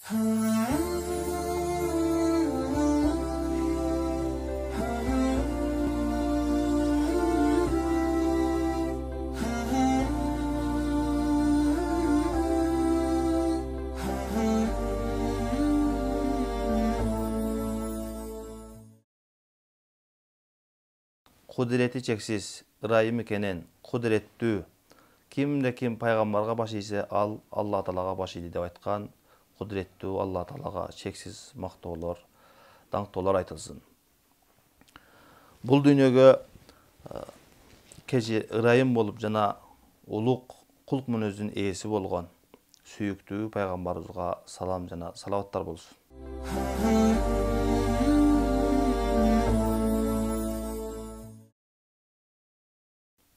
Kudreti çeksiz, ırayım ekenen, kudrettүү. Kimde kim paygambarga baş iyse al Allah Taalaga baş iydi dep aytkan. Kudrettүү Allah Taalaga çeksiz maktoolor, dаңктоолор айтылсын. Бул дүйнөгө кечи ырайым болуп жана улук кулк мүнөздүн ээси болгон сүйүктүү пайгамбарыбызга салам жана салаваттар болсун.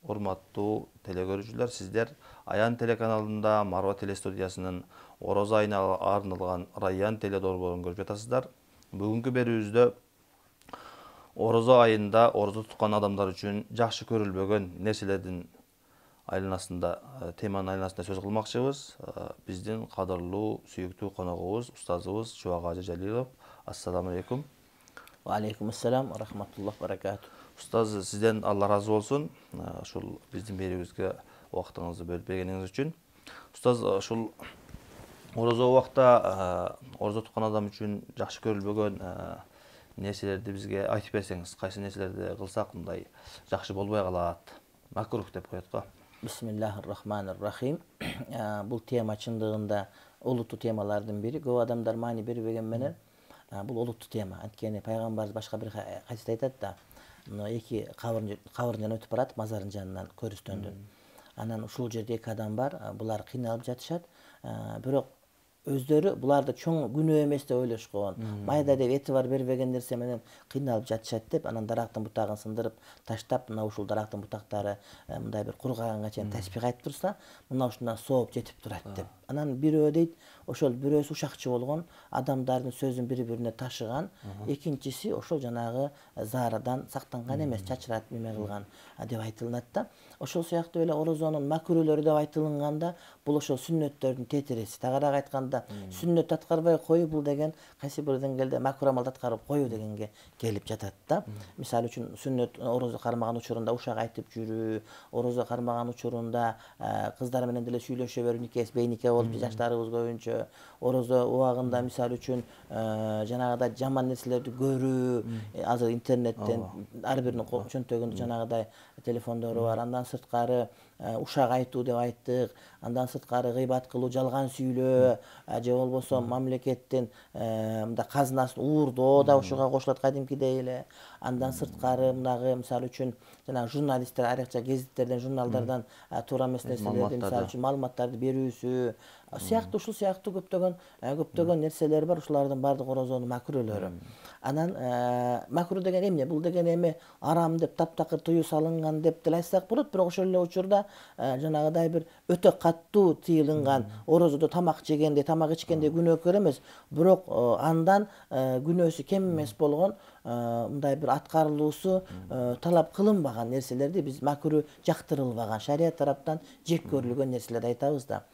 Урматтуу телекөрүүчүлөр, сиздер Аян телеканалында Марва телестудиясынын орозо айына арналган Райян теле долбоорун көрүп жатасыздар. Бүгүнкү берүүбүздө орозо айында орозо туткан адамдар үчүн жакшы көрүлбөгөн нерселердин айланасында, теманын айланасында сөз кылмакчыбыз. Биздин кадырлуу, сүйүктүү коногубуз, устазыбыз Чубак Жалилов. Ассаламу алейкум. Ва алейкум ассалам ва рахматуллах баракату. Устаз, сизден Алла разы болсун. Ушул биздин берүүбүзгө убактыңызды бөлүп бергениңиз үчүн. Устаз, ушул орозо убакта орозо туткан адам үчүн жакшы көрүлбөгөн нерселерди бизге айтып берсеңиз, кайсы нерселерди кылсак мындай жакшы болбой калат? Макрух деп коет го. Бисмиллахир-рахманир-рахим. Бул тема чындыгында олуттуу темалардын бири. Көп адамдар маани бербеген менен бул олуттуу тема. Анткени пайгамбарыбыз башка бир хадисте айтат да, эки кабырдан өтүп барат, мазардын жанынан көрүстөндүн. Анан ушул жерде эки адам бар, булар кыйналып жатышат. Бирок өздөрү буларды чоң күнөө эмес деп ойлошкон. Майда деп этибар бербеген нерсе менен кыйналып жатышат деп, анан дарактын бутагын сындырып таштап, мына ушул дарактын бутактары мындай бир кургаганга чейин таспих айтып турса, мына ушундан сооп жетип турат деп. Анан бирөө дейт, ошол бирөөсү ушакчы болгон, адамдардын сөзүн бири-бирине ташыган, экинчиси ошол жанагы заарадан сактанган эмес, чачырат неме кылган деп айтылат да. Ошол сыяктуу эле орозонун макрүүлөрү деп айтылганда, бул ошол сүннөттөрдүн тетиреси. Тагыраак айтканда, сүннөт аткарбай коюу бул деген кайсы бир деңгээлде макруh амалды аткарып коюу дегенге келип жатат да. Мисалы үчүн сүннөт орозо кармаган учурунда ушак айтып жүрүү, орозо кармаган учурунда кыздар менен деле сүйлөшө берүү, никес бейнике болуп жаштарыбыз көбүнчө, орозо убагында мисалы үчүн жанагыдай жаман нерселерди көрүү, азыр интернеттен ар биринин чөнтөгүндө жанагыдай телефондору бар. Андан сырткары ушак айтуу деп айттык, андан сырткары гыйбат кылуу, жалган сүйлөө, же болбосо мамлекеттин мындай казынасын уурдоо да ушуга кошулат кадимкидей эле. Андан сырткары мынагы мисалы үчүн жана журналисттер айрыкча гезиттерден, журналдардан туура эмес нерселерди, мисалы үчүн маалыматтарды берүүсү, сыяктуу ушул сыяктуу көптөгөн нерселер бар. Ушулардын баардыгы орозонун макрүүлөрү. Анан макруh деген эмне? Бул деген эми арам деп, таптакыр тыюу салынган деп деле айтсак болот, бирок ошол эле учурда жанагыдай бир өтө каттуу тыйылган, орозодо тамак жегенде, тамак ичкенде күнөөкөр эмес, бирок андан күнөөсү кем эмес болгон, мындай бир аткарылуусу талап кылынбаган нерселерди биз макруh жактырылбаган, шарият тараптан жек көрүлгөн нерселерди айтабыз да.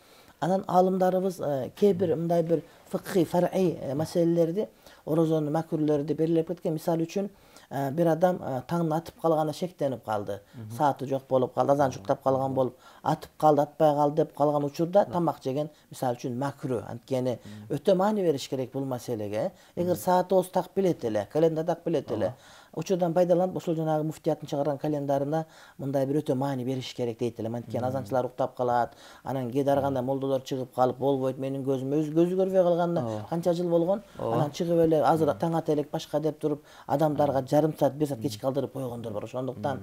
Анан алымдарыбыз кээ бир мындай бир фикхи, фар'ий маселелерди, орозонун макрүүлөрү деп белгилеп кеткен. Мисалы үчүн бир адам таңын атып калганда шектенип калды, сааты жок болуп калды, азан чуктап калган болуп, атып калды, атпай калды деп калган учурда тамак жеген мисалы үчүн макруh. Анткени өтө маани бериш керек бул маселеге. Эгер саатыбыз так билет эле, календар так билет эле, учурдан пайдаланып ошол жанагы муфтияттын чыгарган календарына мындай бир өтө маани бериш керек дейт элем. Анткени азанчылар уктап калат, анан кээде ар кандай молдолор чыгып калып, болбойт менин көзү көрбөй калганына канча жыл болгон, анан чыгып эле азыр таң ата элек башка деп туруп адамдарга жарым саат, бир саат кеч калдырып койгондор бар. Ошондуктан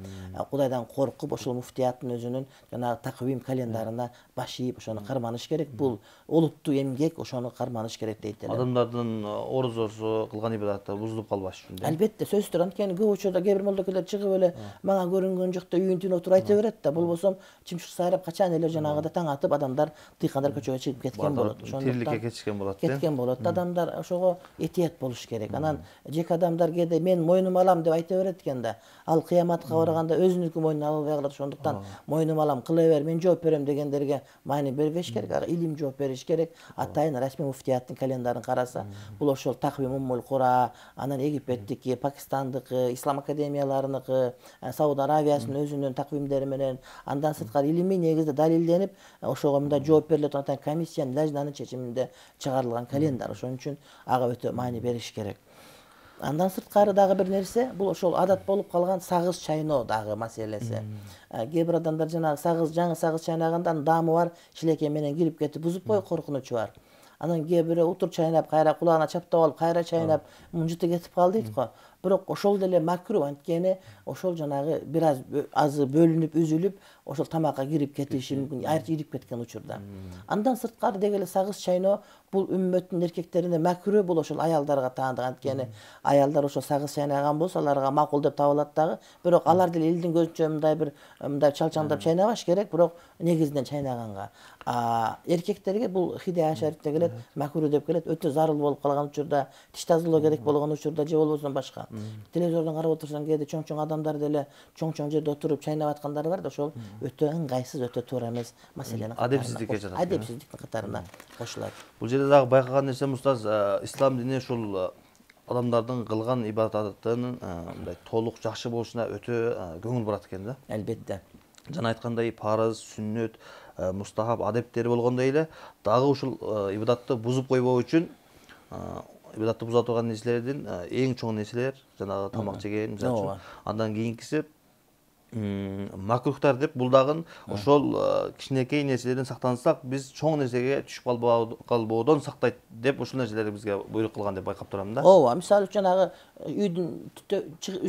Кудайдан коркуп ошол муфтияттын өзүнүн жанагы таквим календарына баш ийип ошону карманыш керек. Бул олуттуу эмгек, ошону карманыш керек дейт элем. Адамдардын орозосу кылган ибадаты бузулуп калбаш үчүн. Албетте, сөзсүз түрдө. анткени көп учурда кээ бир молдокелер чыгып эле мага көрүнгөн жок деп үйүн түнүп отуруп айта берет да. Болбосом чымшык сайрап качан эле жанагыда таң атып адамдар дыйкандар көчөгө чыгып кеткен болот. Тириликке кетишкен болот. Кеткен болот. Адамдар ошого этият болуш керек. Анан жеке адамдар кээде мен мойнума алам деп айта берет экен да. Ал кыяматка барганда өзүнүкү мойнуна албай калат. Ошондуктан мойнума алам, кыла бер, мен жооп берем дегендерге маани бербеш керек. Илим жооп бериш керек. Атайын расмий муфтияттын календарын караса, бул ошол Таквим Уммул Кура, анан Египеттики, Пакистандыкы, Ислам академияларыныкы, Сауд Аравиясынын өзүнүн таквимдери менен, андан сырткары илимий негизде далилденип, ошого мындай жооп бериле турган комиссиянын лажнанын чечиминде чыгарылган календар. Ошон үчүн ага өтө маани бериш керек. Андан сырткары дагы бир нерсе, бул ошол адат болуп калган сагыз чайноо дагы маселеси. Кээ бир адамдар жанагы жаңы сагыз чайнаганда даамы бар шилекей менен кирип кетип бузуп коюп коркунучу бар. Анан кээ бирөө утур чайнап, кайра кулагына чаптап алып, кайра чайнап, мунжуты кетип калды дейт го. Бирок ошол деле макру, анткени ошол жанагы бир азы бөлүнүп, үзүлүп, ошол тамакка кирип кетиши мүмкүн, айрыкча ирип кеткен учурда. Андан сырткары деги эле сагыз чайноо бул үммөттүн эркектерине макру, бул ошол аялдарга таандык, анткени аялдар ошол сагыз чайнаган болсо аларга макул деп табылат дагы. Бирок алар деле элдин көзүнчө мындай чалчаңдап чайнабаш керек, бирок негизинен чайнаганга. Эркектерге бул хидая шарифте келет, макру деп келет, өтө зарыл болуп калган учурда, тиш тазалоо керек болгон учурда же болбосо башка. Телевизордон карап отурсаң кээде чоң адамдар деле чоң жерде отуруп чайнап аткандар бар да, ошол өтө ыңгайсыз, өтө туура эмес маселенин адепсиздикке жатат. Адепсиздиктин катарына кошулат. Бул жерде дагы байкаган нерсем устаз, ислам дини ушул адамдардын кылган ибадатынын мындай толук жакшы болушуна өтө көңүл бурат экен да. Албетте. Жана айткандай парыз, сүннөт, мустахаб адептери болгондой эле дагы ушул ибадатты бузуп койбоо үчүн ибадатты буза турган нерселердин эң чоң нерселер жанагы тамак жеген, мисалы үчүн. Андан кийинкиси макрухтар деп, бул дагы ошол кичинекей нерселерден сактансак, биз чоң нерсеге түшүп калбоодон сактайт деп ушул нерселерди бизге буйрук кылган деп байкап турам да. Ооба, мисалы үчүн жанагы үйдүн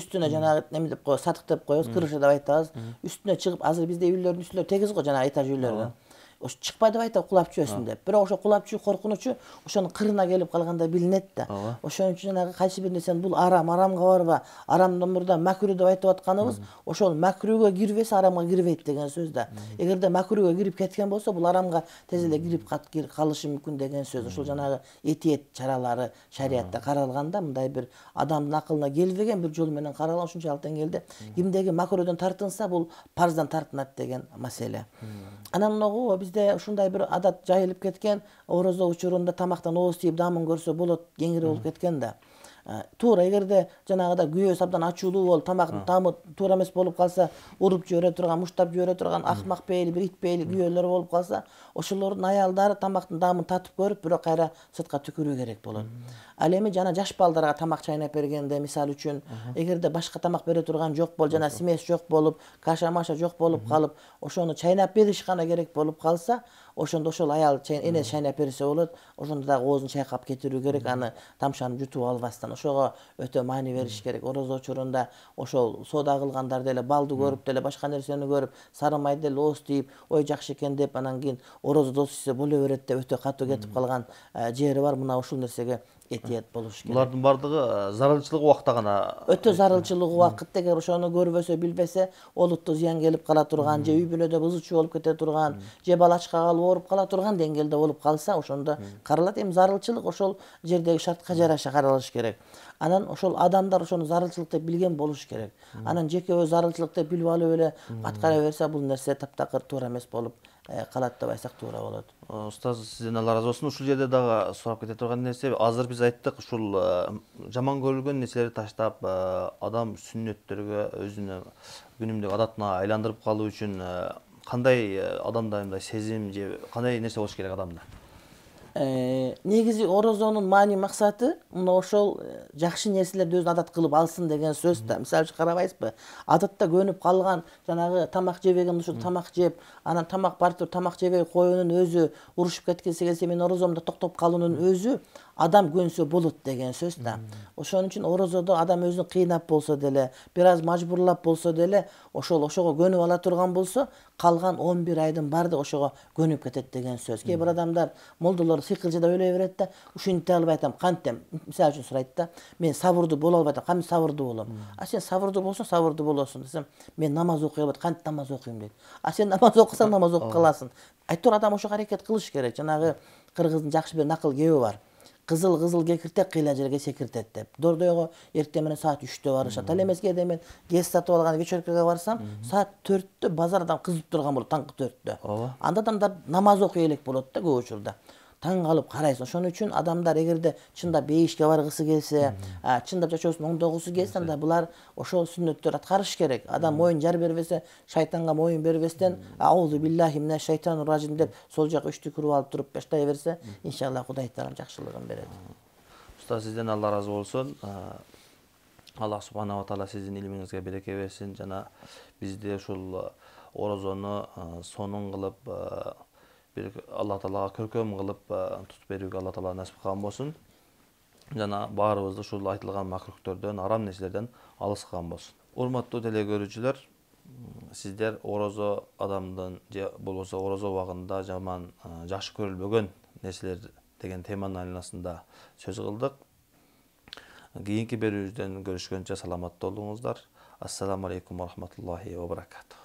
үстүнө жанагы неме деп коебуз, сатык деп коебуз, крыша деп айтабыз. Үстүнө чыгып, азыр бизде үйлөрдүн үстүлөрү тегиз го, жанагы этаж үйлөрдө. Ошо чыкпа деп айтат, кулап чүйөсүн деп. Бирок ошо кулап чүйүү коркунучу ошонун кырына келип калганда билинет да. Ошон үчүн жанагы кайсы бир нерсени бул арамга барба, арамдан мурда макру деп айтып атканыбыз, ошол макруга кирбесе арамга кирбейт деген сөз да. Эгерде макруга кирип кеткен болсо, бул арамга тез эле кирип калышы мүмкүн деген сөз. Ошол жанагы этиет чаралары шариатта каралганда, мындай бир адамдын акылына келбеген бир жол менен каралган, ушунча алтеңгелде кимдеги макрудон тартынса, бул парздан тартынат деген маселе. Анан могу бизде ушундай бир адат жайылып кеткен, орозо учурунда тамактан ооз тийип дамын көрсө болот, кеңири болуп кеткен да. Туура, эгерде жанагыда күйөөсү абдан ачуулуу болуп, тамактын таамы туура эмес болуп калса, уруп жибере турган, муштап жибере турган акмак пейили, бир ит пейили күйөөлөр болуп калса, ошолордун аялдары тамактын таамын татып көрүп, бирок кайра сыртка түкүрүү керек болот. Ал эми жана жаш балдарга тамак чайнап бергенде, мисалы үчүн, эгерде башка тамак бере турган жок болуп, жана смесь жок болуп, каша-маша жок болуп калып, ошону чайнап бериш гана керек болуп калса, ошондо ошол аял энеси чайнап берсе болот. Ошондо дагы оозун чайкап кетирүү керек, аны тамшанып жутуп албастан. Ошого өтө маани бериш керек. Орозо учурунда ошол соода кылгандар деле балды көрүп деле, башка нерсени көрүп, сары май деле ооз тийип, ой жакшы экен деп, анан кийин орозо дос ийсе боло берет деп өтө катуу кетип калган жери бар. Мына ушул нерсеге этият болуш керек. Булардын бардыгы зарылчылык убакта гана. Өтө зарылчылык убакыт, эгер ошону көрбөсө, билбесе, олутту зыян келип кала турган, же үй бүлөдө бузу чуу болуп кете турган, же балачка калып ооруп кала турган деңгээлде болуп калса, ошондо каралат. Эми зарылчылык ошол жердеги шартка жараша каралыш керек. Анан ошол адамдар ошону зарылчылык деп билген болуш керек. Анан жеке өз зарылчылык деп билип алып эле аткара берсе, бул нерсе таптакыр туура эмес болуп калат деп айтсак туура болот. Устаз, сизден Алла разы болсун. Ушул жерде дагы сурап кете турган нерсе, азыр биз айттык, ушул жаман көрүлгөн нерселерди таштап, адам сүннөттөргө, өзүнө күнүмдүк адатына айландырып калуу үчүн кандай адамда мындай сезим же кандай нерсе болуш керек адамда? Негизи орозонун маани максаты мына ошол жакшы нерселерди өзү адат кылып алсын деген сөз да. Мисалы үчүн карабайсызбы? Адатта көнүп калган жанагы тамак жебеген ушул тамак жеп, анан тамак барып тамак жебей коюунун өзү, урушуп кеткиси келсе мен орозомдо токтоп калуунун өзү адам көнсө болот деген сөз да. Ошон үчүн орозодо адам өзүн кыйнап болсо деле, бир аз мажбурлап болсо деле, ошого көнүп ала турган болсо, калган 11 айдын баардыгы ошого көнүп кетет деген сөз. Кээ бир адамдар молдолор сыйкылчы да өлө берет да, ушинте алып айтам, кантем, мисалы үчүн сурайт да, мен сабырдуу боло албай атам, кантип сабырдуу болом? А сен сабырдуу болсоң, сабырдуу болосуң десем, мен намаз окуй албайт, кантип намаз окуйм дейт. А сен намаз окусаң, намаз окуп каласың. Айтор адам ошого аракет кылыш керек. Жанагы кыргыздын жакшы бир накыл кеби бар. Кызыл кекиртек кыйла жерге секиртет деп. Дордойго эртең менен саат 3-тө барышат. Ал эмес кээде мен гез сатып алган вечеркага барсам, саат 4-тө базар адам кызып турган болот, таңкы 4-тө. Анда адамдар намаз окуй элек болот да көп учурда. Таң калып карайсың. Ошон үчүн адамдар эгерде чындап бейишке баргысы келсе, чындап жашоосун оңдогусу келсе, анда булар ошол сүннөттөр аткарыш керек. Адам моюн жар бербесе, шайтанга моюн бербестен, аузу биллахи минаш шайтанир ражим деп сол жака 3-тү куруп алып туруп баштай берсе, иншалла Кудай таалам жакшылыгын берет. Уста, сизден Алла разы болсун. Аллах субханала таала сиздин илимиңизге береке берсин. Жана бизде ушул орозону сонун кылып, bir Allah Taala көркөм кылып тутуп берүүгө Алла Таала насип кылган болсун. Жана баарыбызды ушул айтылган макруктөрдөн, арам нерселерден алыс кылган болсун. Урматтуу телекөрүүчүлөр, сиздер орозо адамдын же болбосо орозо убагында жаман жакшы көрүлбөгөн нерселер деген теманын айланасында сөз кылдык. Кийинки берүүбүздөн көрүшкөнчө саламатта болуңуздар. Ассаламу алейкум ва рахматуллахи ва баракатух.